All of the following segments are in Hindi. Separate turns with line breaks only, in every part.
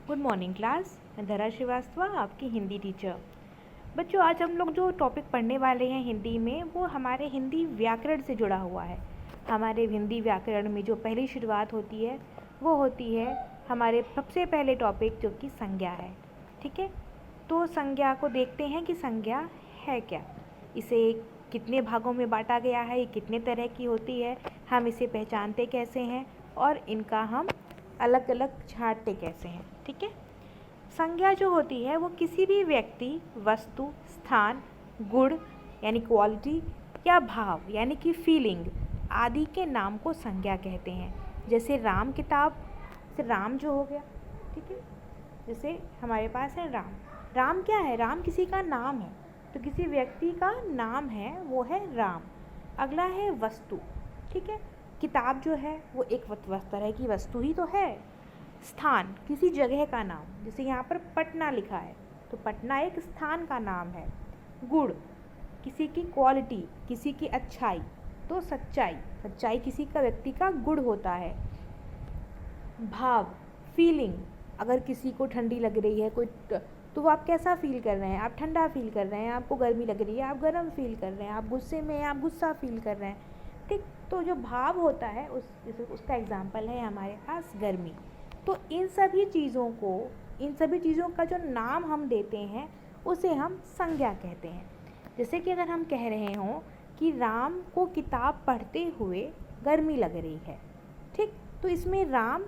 Good morning class. मैं धरा श्रीवास्तव, आपकी हिंदी टीचर। बच्चों, आज हम लोग जो टॉपिक पढ़ने वाले हैं हिंदी में, वो हमारे हिंदी व्याकरण से जुड़ा हुआ है। हमारे हिंदी व्याकरण में जो पहली शुरुआत होती है वो होती है हमारे सबसे पहले टॉपिक जो कि संज्ञा है। ठीक है, तो संज्ञा को देखते हैं कि संज्ञा है क्या, इसे कितने भागों में बांटा गया है, ये कितने तरह की होती है, हम इसे पहचानते कैसे हैं और इनका हम अलग अलग छांटते कैसे हैं। ठीक है, संज्ञा जो होती है वो किसी भी व्यक्ति, वस्तु, स्थान, गुण यानी क्वालिटी या भाव यानी कि फीलिंग आदि के नाम को संज्ञा कहते हैं। जैसे राम किताब, जैसे राम जो हो गया। ठीक है, जैसे हमारे पास है राम। राम क्या है? राम किसी का नाम है, तो किसी व्यक्ति का नाम है वो है राम। अगला है वस्तु। ठीक है, किताब जो है वो एक तरह की वस्तु ही तो है। स्थान, किसी जगह का नाम, जैसे यहाँ पर पटना लिखा है तो पटना एक स्थान का नाम है। गुण, किसी की क्वालिटी, किसी की अच्छाई, तो सच्चाई, सच्चाई किसी का व्यक्ति का गुण होता है। भाव, फीलिंग, अगर किसी को ठंडी लग रही है कोई, तो वो आप कैसा फील कर रहे हैं? आप ठंडा फील कर रहे हैं। आपको गर्मी लग रही है, आप गर्म फील कर रहे हैं। आप गुस्से में हैं, आप गुस्सा फील कर रहे हैं। ठीक, तो जो भाव होता है उसका एग्जाम्पल है हमारे पास गर्मी। तो इन सभी चीज़ों का जो नाम हम देते हैं उसे हम संज्ञा कहते हैं। जैसे कि अगर हम कह रहे हों कि राम को किताब पढ़ते हुए गर्मी लग रही है। ठीक, तो इसमें राम,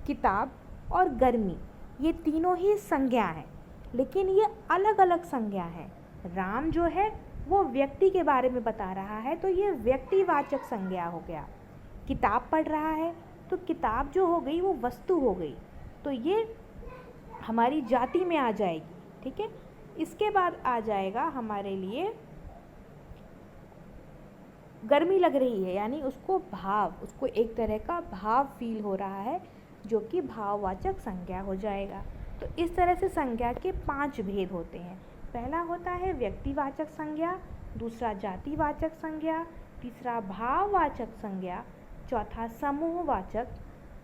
किताब और गर्मी ये तीनों ही संज्ञा हैं, लेकिन ये अलग अलग संज्ञा हैं। राम जो है वो व्यक्ति के बारे में बता रहा है, तो ये व्यक्तिवाचक संज्ञा हो गया। किताब पढ़ रहा है तो किताब जो हो गई वो वस्तु हो गई, तो ये हमारी जाति में आ जाएगी। ठीक है, इसके बाद आ जाएगा हमारे लिए गर्मी लग रही है, यानी उसको एक तरह का भाव फील हो रहा है, जो कि भाववाचक संज्ञा हो जाएगा। तो इस तरह से संज्ञा के 5 भेद होते हैं। पहला होता है व्यक्तिवाचक संज्ञा, दूसरा जातिवाचक संज्ञा, तीसरा भाववाचक संज्ञा, चौथा समूहवाचक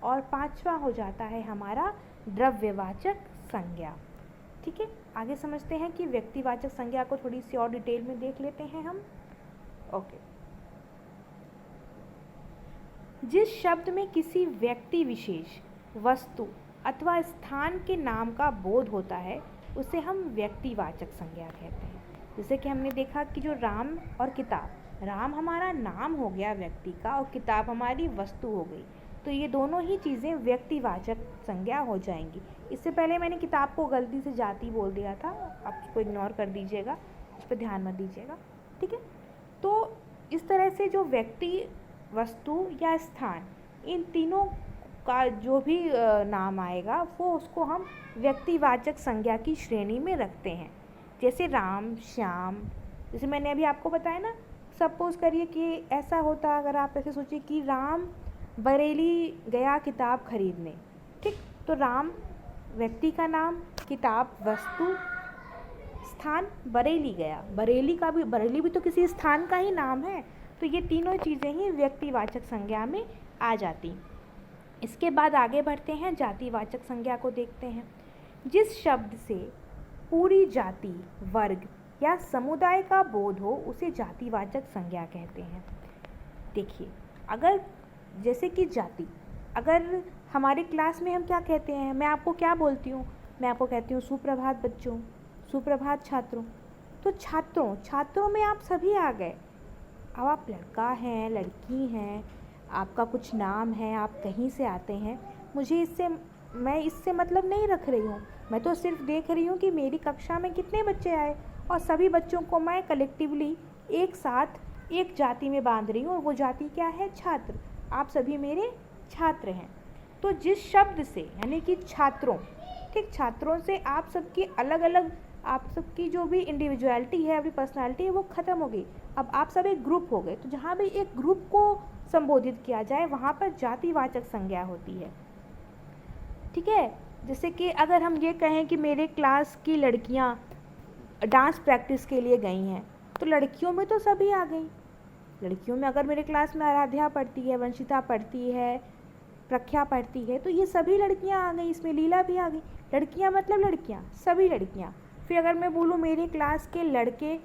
और 5वां हो जाता है हमारा द्रव्यवाचक संज्ञा। ठीक है, आगे समझते हैं कि व्यक्तिवाचक संज्ञा को थोड़ी सी और डिटेल में देख लेते हैं हम। ओके, जिस शब्द में किसी व्यक्ति विशेष, वस्तु अथवा स्थान के नाम का बोध होता है उसे हम व्यक्तिवाचक संज्ञा कहते हैं। जैसे कि हमने देखा कि जो राम और किताब, राम हमारा नाम हो गया व्यक्ति का और किताब हमारी वस्तु हो गई, तो ये दोनों ही चीज़ें व्यक्तिवाचक संज्ञा हो जाएंगी। इससे पहले मैंने किताब को गलती से जाति बोल दिया था, आप उसको इग्नोर कर दीजिएगा, उस पर ध्यान मत दीजिएगा। ठीक है, तो इस तरह से जो व्यक्ति, वस्तु या स्थान, इन तीनों का जो भी नाम आएगा वो उसको हम व्यक्तिवाचक संज्ञा की श्रेणी में रखते हैं। जैसे राम, श्याम, जैसे मैंने अभी आपको बताया ना, सपोज करिए कि ऐसा होता, अगर आप ऐसे सोचिए कि राम बरेली गया किताब खरीदने। ठीक, तो राम व्यक्ति का नाम, किताब वस्तु, स्थान बरेली गया। बरेली भी तो किसी स्थान का ही नाम है, तो ये तीनों चीज़ें ही व्यक्तिवाचक संज्ञा में आ जाती। इसके बाद आगे बढ़ते हैं, जातिवाचक संज्ञा को देखते हैं। जिस शब्द से पूरी जाति, वर्ग या समुदाय का बोध हो उसे जातिवाचक संज्ञा कहते हैं। देखिए, अगर जैसे कि जाति, अगर हमारे क्लास में हम क्या कहते हैं, मैं आपको क्या बोलती हूँ? मैं आपको कहती हूँ सुप्रभात बच्चों, सुप्रभात छात्रों। तो छात्रों में आप सभी आ गए। अब आप लड़का हैं, लड़की हैं, आपका कुछ नाम है, आप कहीं से आते हैं, मैं इससे मतलब नहीं रख रही हूँ। मैं तो सिर्फ देख रही हूँ कि मेरी कक्षा में कितने बच्चे आए और सभी बच्चों को मैं कलेक्टिवली एक साथ एक जाति में बांध रही हूँ, और वो जाति क्या है? छात्र। आप सभी मेरे छात्र हैं। तो जिस शब्द से, यानी कि छात्रों, ठीक, छात्रों से आप सबकी अलग अलग, आप सबकी जो भी इंडिविजुअलिटी है, अपनी पर्सनालिटी है, वो ख़त्म हो गई। अब आप सब एक ग्रुप हो गए, तो जहाँ भी एक ग्रुप को संबोधित किया जाए वहाँ पर जातिवाचक संज्ञा होती है। ठीक है, जैसे कि अगर हम ये कहें कि मेरे क्लास की लड़कियाँ डांस प्रैक्टिस के लिए गई हैं, तो लड़कियों में तो सभी आ गई। लड़कियों में अगर मेरे क्लास में आराध्या पढ़ती है, वंशिता पढ़ती है, प्रख्या पढ़ती है, तो ये सभी लड़कियां आ गई, इसमें लीला भी आ गई। लड़कियां मतलब लड़कियां, सभी लड़कियां। फिर अगर मैं बोलूँ मेरे क्लास के लड़के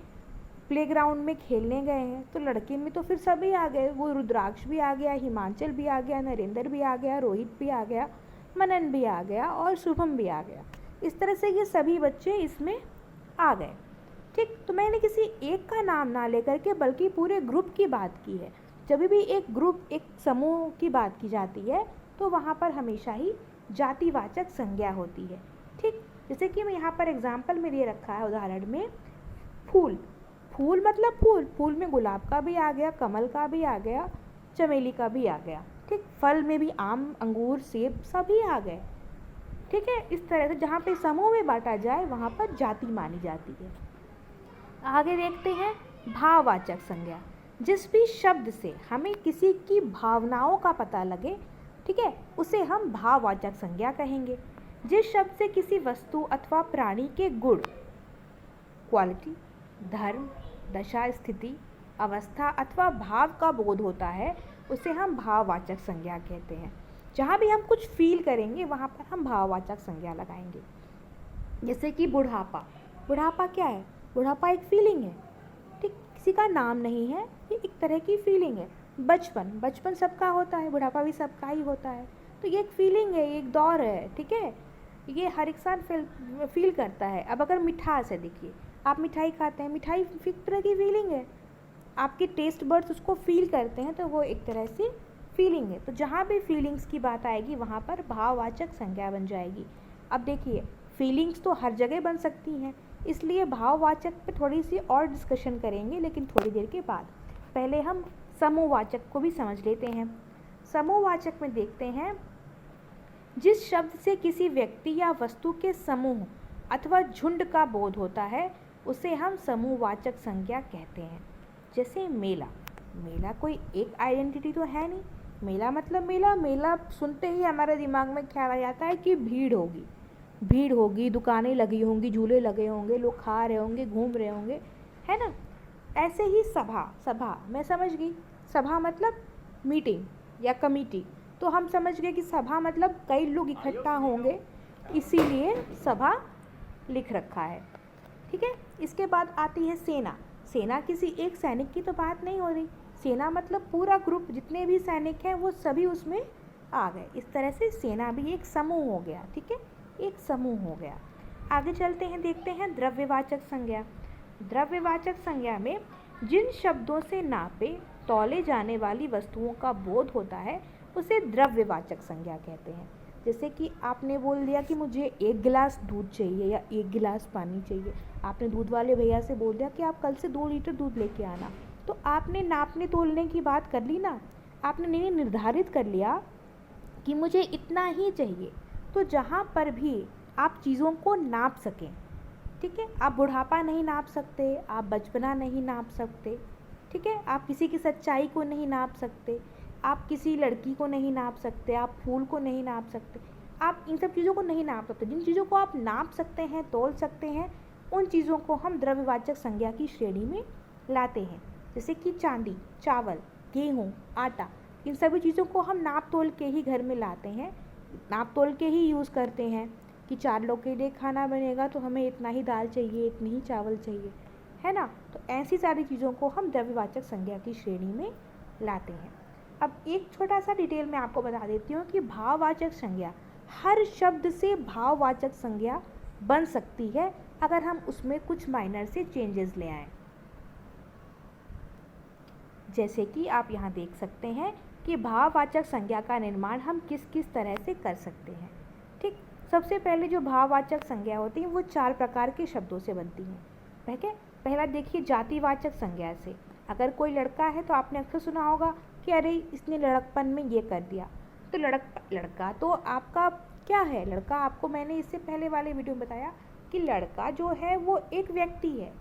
प्लेग्राउंड में खेलने गए हैं, तो लड़के में तो फिर सभी आ गए, वो रुद्राक्ष भी आ गया, हिमांचल भी आ गया, नरेंद्र भी आ गया, रोहित भी आ गया, मनन भी आ गया और शुभम भी आ गया। इस तरह से ये सभी बच्चे इसमें आ गए। ठीक, तो मैंने किसी एक का नाम ना लेकर के बल्कि पूरे ग्रुप की बात की है। जब भी एक ग्रुप, एक समूह की बात की जाती है तो वहाँ पर हमेशा ही जातिवाचक संज्ञा होती है। ठीक, जैसे कि मैं यहाँ पर एग्जाम्पल में ये रखा है उदाहरण में, फूल। फूल मतलब फूल, फूल में गुलाब का भी आ गया, कमल का भी आ गया, चमेली का भी आ गया। ठीक, फल में भी आम, अंगूर, सेब सभी आ गए। ठीक है, इस तरह से जहाँ पे समूह में बांटा जाए वहाँ पर जाति मानी जाती है। आगे देखते हैं भाववाचक संज्ञा। जिस भी शब्द से हमें किसी की भावनाओं का पता लगे, ठीक है, उसे हम भाववाचक संज्ञा कहेंगे। जिस शब्द से किसी वस्तु अथवा प्राणी के गुण, क्वालिटी, धर्म, दशा, स्थिति, अवस्था अथवा भाव का बोध होता है, उसे हम भाववाचक संज्ञा कहते हैं। जहाँ भी हम कुछ फील करेंगे वहाँ पर हम भाववाचक संज्ञा लगाएंगे। जैसे कि बुढ़ापा। बुढ़ापा क्या है? बुढ़ापा एक फीलिंग है। ठीक, किसी का नाम नहीं है, ये एक तरह की फीलिंग है। बचपन, बचपन सबका होता है, बुढ़ापा भी सबका ही होता है। तो ये एक फीलिंग है, एक दौर है। ठीक है, ये हर इंसान फील करता है। अब अगर मिठास है, देखिए आप मिठाई खाते हैं, मिठाई एक तरह की फीलिंग है, आपके टेस्ट बड्स उसको फील करते हैं, तो वो एक तरह से फीलिंग है। तो जहाँ भी फीलिंग्स की बात आएगी वहाँ पर भाववाचक संज्ञा बन जाएगी। अब देखिए फीलिंग्स तो हर जगह बन सकती हैं, इसलिए भाववाचक पे थोड़ी सी और डिस्कशन करेंगे, लेकिन थोड़ी देर के बाद। पहले हम समूहवाचक को भी समझ लेते हैं। समूहवाचक में देखते हैं, जिस शब्द से किसी व्यक्ति या वस्तु के समूह अथवा झुंड का बोध होता है उसे हम समूहवाचक संज्ञा कहते हैं। जैसे मेला। मेला कोई एक आइडेंटिटी तो है नहीं। मेला मतलब मेला, मेला सुनते ही हमारे दिमाग में ख्याल आ जाता है कि भीड़ होगी, भीड़ होगी, दुकानें लगी होंगी, झूले लगे होंगे, लोग खा रहे होंगे, घूम रहे होंगे, है ना। ऐसे ही सभा। सभा मैं समझ गई, सभा मतलब मीटिंग या कमेटी, तो हम समझ गए कि सभा मतलब कई लोग इकट्ठा होंगे, इसीलिए सभा लिख रखा है। ठीक है, इसके बाद आती है सेना। सेना किसी एक सैनिक की तो बात नहीं हो रही, सेना मतलब पूरा ग्रुप, जितने भी सैनिक हैं वो सभी उसमें आ गए। इस तरह से सेना भी एक समूह हो गया। ठीक है, एक समूह हो गया। आगे चलते हैं, देखते हैं द्रव्यवाचक संज्ञा। द्रव्यवाचक संज्ञा में जिन शब्दों से नापे तौले जाने वाली वस्तुओं का बोध होता है उसे द्रव्यवाचक संज्ञा कहते हैं। जैसे कि आपने बोल दिया कि मुझे 1 गिलास दूध चाहिए या 1 गिलास पानी चाहिए, आपने दूध वाले भैया से बोल दिया कि आप कल से 2 लीटर दूध लेके आना, तो आपने नापने तोलने की बात कर ली ना, आपने निर्धारित कर लिया कि मुझे इतना ही चाहिए। तो जहाँ पर भी आप चीज़ों को नाप सकें, ठीक है, आप बुढ़ापा नहीं नाप सकते, आप बचपना नहीं नाप सकते, ठीक है, आप किसी की सच्चाई को नहीं नाप सकते, आप किसी लड़की को नहीं नाप सकते, आप फूल को नहीं नाप सकते, आप इन सब चीज़ों को नहीं नाप सकते। जिन चीज़ों को आप नाप सकते हैं, तोल सकते हैं, उन चीज़ों को हम द्रव्यवाचक संज्ञा की श्रेणी में लाते हैं। जैसे कि चांदी, चावल, गेहूँ, आटा, इन सभी चीज़ों को हम नाप तोल के ही घर में लाते हैं, नाप तोल के ही यूज़ करते हैं कि 4 लोग के लिए खाना बनेगा तो हमें इतना ही दाल चाहिए, इतनी ही चावल चाहिए, है ना। तो ऐसी सारी चीज़ों को हम द्रव्यवाचक संज्ञा की श्रेणी में लाते हैं। अब एक छोटा सा डिटेल में आपको बता देती हूँ कि भाववाचक संज्ञा, हर शब्द से भाववाचक संज्ञा बन सकती है अगर हम उसमें कुछ माइनर से चेंजेस ले आएँ। जैसे कि आप यहाँ देख सकते हैं कि भाववाचक संज्ञा का निर्माण हम किस किस तरह से कर सकते हैं। ठीक, सबसे पहले जो भाववाचक संज्ञा होती है वो 4 प्रकार के शब्दों से बनती हैं। ठीक है, पहला देखिए जातिवाचक संज्ञा से। अगर कोई लड़का है तो आपने अक्सर सुना होगा कि अरे इसने लड़कपन में ये कर दिया, तो लड़का तो आपका क्या है, लड़का आपको मैंने इससे पहले वाले वीडियो में बताया कि लड़का जो है वो एक व्यक्ति है।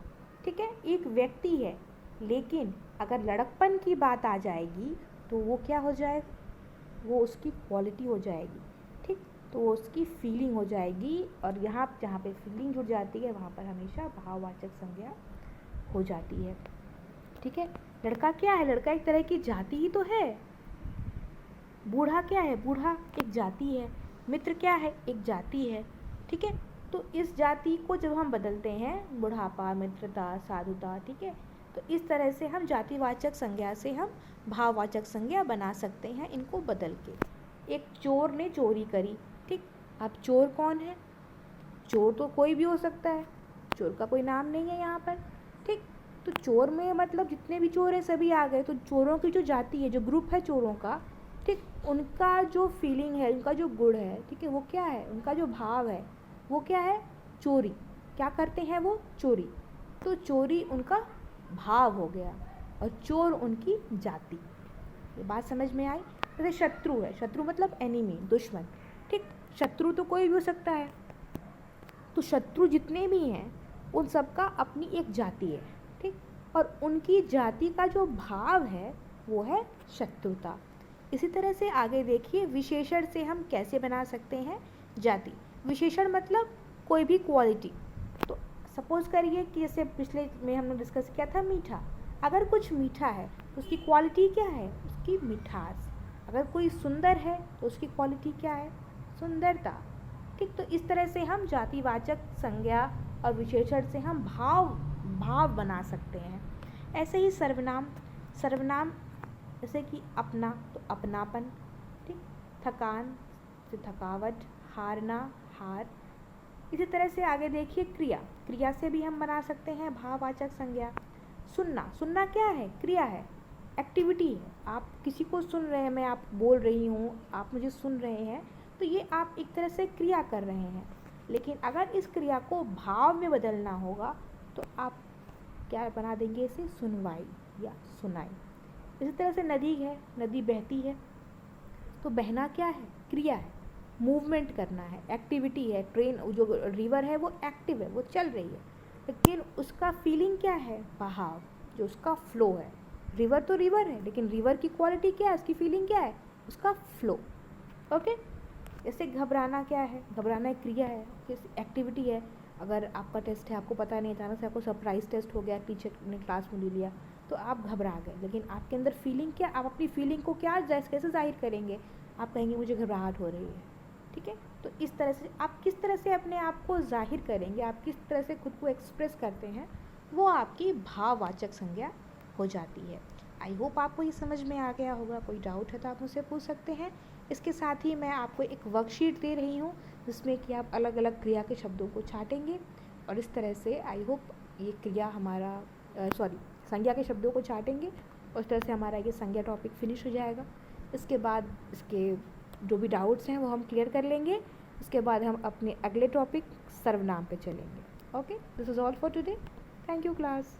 ठीक है, एक व्यक्ति है, लेकिन अगर लड़कपन की बात आ जाएगी तो वो क्या हो जाएगा, वो उसकी क्वालिटी हो जाएगी। ठीक, तो वो उसकी फीलिंग हो जाएगी, और यहाँ जहाँ पे फीलिंग जुड़ जाती है वहाँ पर हमेशा भाववाचक संज्ञा हो जाती है। ठीक है, लड़का क्या है, लड़का एक तरह की जाति ही तो है। बूढ़ा क्या है? बूढ़ा एक जाति है। मित्र क्या है? एक जाति है। ठीक है, तो इस जाति को जब हम बदलते हैं, बुढ़ापा, मित्रता, साधुता, ठीक है, तो इस तरह से हम जातिवाचक संज्ञा से हम भाववाचक संज्ञा बना सकते हैं इनको बदल के। एक चोर ने चोरी करी, ठीक, अब चोर कौन है? चोर तो कोई भी हो सकता है, चोर का कोई नाम नहीं है यहाँ पर, ठीक। तो चोर में मतलब जितने भी चोर हैं सभी आ गए। तो चोरों की जो जाति है, जो ग्रुप है चोरों का, ठीक, उनका जो फीलिंग है, उनका जो गुण है, ठीक है, वो क्या है? उनका जो भाव है वो क्या है? चोरी। क्या करते हैं वो? चोरी। तो चोरी उनका भाव हो गया और चोर उनकी जाति। ये बात समझ में आई? जैसे शत्रु है, शत्रु मतलब एनिमी, दुश्मन, ठीक। शत्रु तो कोई भी हो सकता है। तो शत्रु जितने भी हैं उन सबका अपनी एक जाति है, ठीक, और उनकी जाति का जो भाव है वो है शत्रुता। इसी तरह से आगे देखिए, विशेषण से हम कैसे बना सकते हैं जाति। विशेषण मतलब कोई भी क्वालिटी। तो सपोज करिए कि जैसे पिछले में हमने डिस्कस किया था मीठा। अगर कुछ मीठा है तो उसकी क्वालिटी क्या है? उसकी मिठास। अगर कोई सुंदर है तो उसकी क्वालिटी क्या है? सुंदरता, ठीक। तो इस तरह से हम जातिवाचक संज्ञा और विशेषण से हम भाव बना सकते हैं। ऐसे ही सर्वनाम, सर्वनाम जैसे कि अपना तो अपनापन, ठीक, थकान से थकावट, हारना हार। इसी तरह से आगे देखिए क्रिया, क्रिया से भी हम बना सकते हैं भाववाचक संज्ञा। सुनना, सुनना क्या है? क्रिया है, एक्टिविटी है। आप किसी को सुन रहे हैं, मैं आप बोल रही हूँ, आप मुझे सुन रहे हैं, तो ये आप एक तरह से क्रिया कर रहे हैं। लेकिन अगर इस क्रिया को भाव में बदलना होगा तो आप क्या बना देंगे? इसे सुनवाई या सुनाई। इसी तरह से नदी है, नदी बहती है, तो बहना क्या है? क्रिया है, मूवमेंट करना है, एक्टिविटी है। ट्रेन जो रिवर है वो एक्टिव है, वो चल रही है, लेकिन उसका फीलिंग क्या है? बहाव, जो उसका फ्लो है। रिवर तो रिवर है, लेकिन रिवर की क्वालिटी क्या है? उसकी फीलिंग क्या है? उसका फ्लो। ओके। जैसे घबराना क्या है? घबराना एक क्रिया है, एक्टिविटी है। अगर आपका टेस्ट है, आपको पता नहीं, अचानक से आपको सरप्राइज टेस्ट हो गया, टीचर ने क्लास में ले लिया, तो आप घबरा गए, लेकिन आपके अंदर फीलिंग क्या? आप अपनी फीलिंग को क्या कैसे जाहिर करेंगे? आप कहेंगे मुझे घबराहट हो रही है, ठीक है। तो इस तरह से आप किस तरह से अपने आप को जाहिर करेंगे, आप किस तरह से खुद को एक्सप्रेस करते हैं, वो आपकी भाववाचक संज्ञा हो जाती है। आई होप आपको ये समझ में आ गया होगा। कोई डाउट है तो आप मुझसे पूछ सकते हैं। इसके साथ ही मैं आपको एक वर्कशीट दे रही हूँ जिसमें कि आप अलग अलग क्रिया के शब्दों को छाटेंगे, और इस तरह से आई होप ये क्रिया हमारा संज्ञा के शब्दों को छाटेंगे, और इस तरह से हमारा ये संज्ञा टॉपिक फिनिश हो जाएगा। इसके बाद इसके जो भी डाउट्स हैं वो हम क्लियर कर लेंगे। इसके बाद हम अपने अगले टॉपिक सर्वनाम पे चलेंगे। Okay, this is all for today. Thank you class.